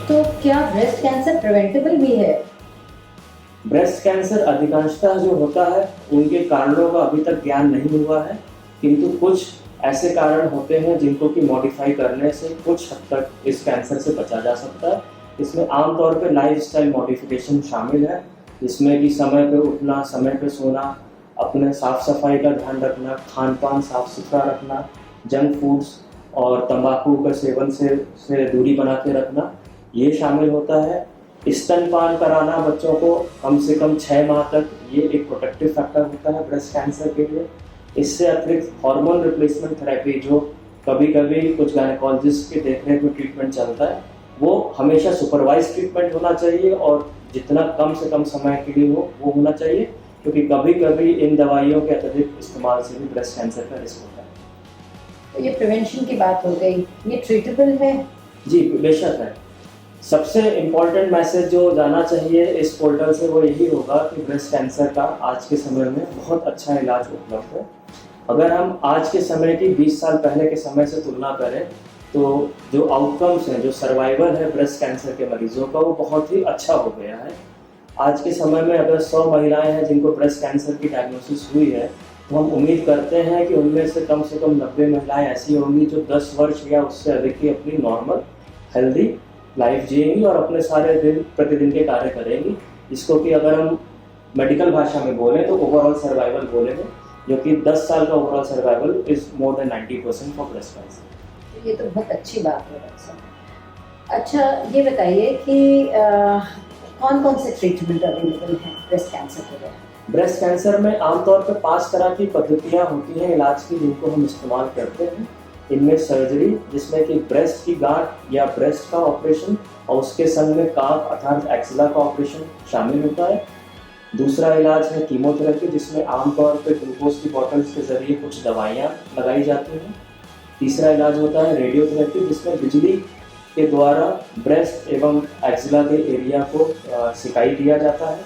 तो क्या breast cancer preventable भी है? ब्रेस्ट कैंसर अधिकांशतः जो होता है उनके कारणों का अभी तक ज्ञान नहीं हुआ है, किंतु कुछ ऐसे कारण होते हैं जिनको कि मॉडिफाई करने से कुछ हद तक इस कैंसर से बचा जा सकता है। इसमें आमतौर पे लाइफस्टाइल मॉडिफिकेशन शामिल है, जिसमें कि समय पे उठना, समय पे सोना, अपने साफ सफाई का ध्यान रखना, खान पान साफ सुथरा रखना, जंक फूड्स और तंबाकू का सेवन से दूरी बना के रखना, ये शामिल होता है। स्तनपान कराना बच्चों को कम से कम 6 माह तक, ये एक प्रोटेक्टिव फैक्टर होता है ब्रेस्ट कैंसर के लिए। इससे अतिरिक्त हार्मोन रिप्लेसमेंट थेरेपी, जो कभी कभी कुछ गायनेकोलॉजिस्ट के देखरेख में ट्रीटमेंट चलता है, वो हमेशा सुपरवाइज ट्रीटमेंट होना चाहिए और जितना कम से कम समय के लिए हो वो होना चाहिए, क्योंकि कभी कभी इन दवाइयों के अत्यधिक इस्तेमाल से भी ब्रेस्ट कैंसर का रिस्क होता है। तो ये प्रिवेंशन की बात हो गई, ये ट्रीटेबल है? जी बेशक है। सबसे इम्पॉर्टेंट मैसेज जो जाना चाहिए इस पोर्टल से वो यही होगा कि ब्रेस्ट कैंसर का आज के समय में बहुत अच्छा इलाज उपलब्ध है। अगर हम आज के समय की 20 साल पहले के समय से तुलना करें तो जो आउटकम्स हैं, जो सर्वाइवल है ब्रेस्ट कैंसर के मरीजों का, वो बहुत ही अच्छा हो गया है। आज के समय में अगर 100 महिलाएं हैं जिनको ब्रेस्ट कैंसर की डायग्नोसिस हुई है, तो हम उम्मीद करते हैं कि उनमें से कम 90 महिलाएं ऐसी होंगी जो 10 वर्ष या उससे अधिक की अपनी नॉर्मल हेल्दी लाइफ जिएंगी और अपने सारे दिन प्रतिदिन के कार्य करेंगी, जिसको कि अगर हम मेडिकल भाषा में बोलें तो ओवरऑल सर्वाइवल बोलेंगे, जो कि 10 साल का overall survival is more than 90% for breast cancer. ये तो बहुत अच्छी बात है डॉक्टर साहब। अच्छा, ये बताइए कि कौन कौन से ट्रीटमेंट अवेलेबल हैं ब्रेस्ट कैंसर के लिए? ब्रेस्ट कैंसर में आमतौर पर 5 तरह की पद्धतियाँ होती हैं इलाज की, जिनको हम इस्तेमाल करते हैं। इनमें सर्जरी, जिसमें कि ब्रेस्ट की गांठ या ब्रेस्ट का ऑपरेशन और उसके संग में काफ अर्थात एक्सिला का ऑपरेशन शामिल होता है। दूसरा इलाज है कीमोथेरेपी, जिसमें आमतौर पर ग्लूकोज की बॉटल्स के जरिए कुछ दवाइयाँ लगाई जाती हैं। तीसरा इलाज होता है रेडियोथेरेपी, जिसमें बिजली के द्वारा ब्रेस्ट एवं एक्सिला के एरिया को सिकाई दिया जाता है।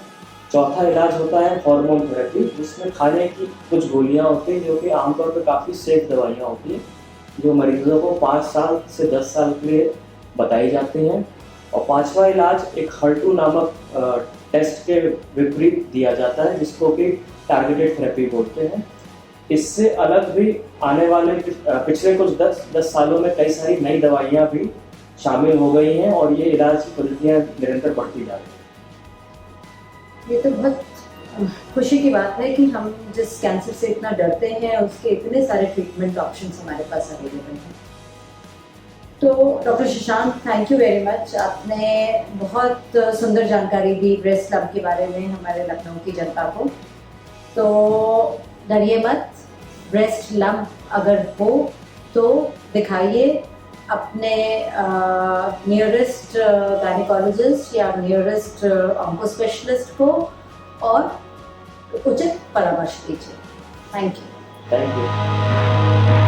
चौथा इलाज होता है हार्मोन थेरेपी, जिसमें खाने की कुछ गोलियाँ होती हैं जो कि आमतौर पर काफ़ी सेफ दवाइयाँ होती हैं, जो मरीजों को 5 साल से 10 साल के लिए बताई जाती हैं। और पांचवा इलाज एक HER2 नामक टेस्ट के विपरीत दिया जाता है, जिसको कि टारगेटेड थेरेपी बोलते हैं। इससे अलग भी आने वाले पिछले कुछ 10 सालों में कई सारी नई दवाइयाँ भी शामिल हो गई हैं और ये इलाज की पद्धतियाँ निरंतर बढ़ती जा रही हैं। ये तो बहुत खुशी की बात है कि हम जिस कैंसर से इतना डरते हैं उसके इतने सारे ट्रीटमेंट ऑप्शंस हमारे पास अवेलेबल हैं। तो doctor Shashank, thank you very much. आपने बहुत सुंदर जानकारी दी ब्रेस्ट लंप के बारे में हमारे लखनऊ की जनता को। तो डरिए मत, ब्रेस्ट लंप अगर हो तो दिखाइए अपने नियरेस्ट गायनेकोलॉजिस्ट या नियरेस्ट ऑन्को स्पेशलिस्ट को और उचित परामर्श दीजिए। Thank you. Thank you.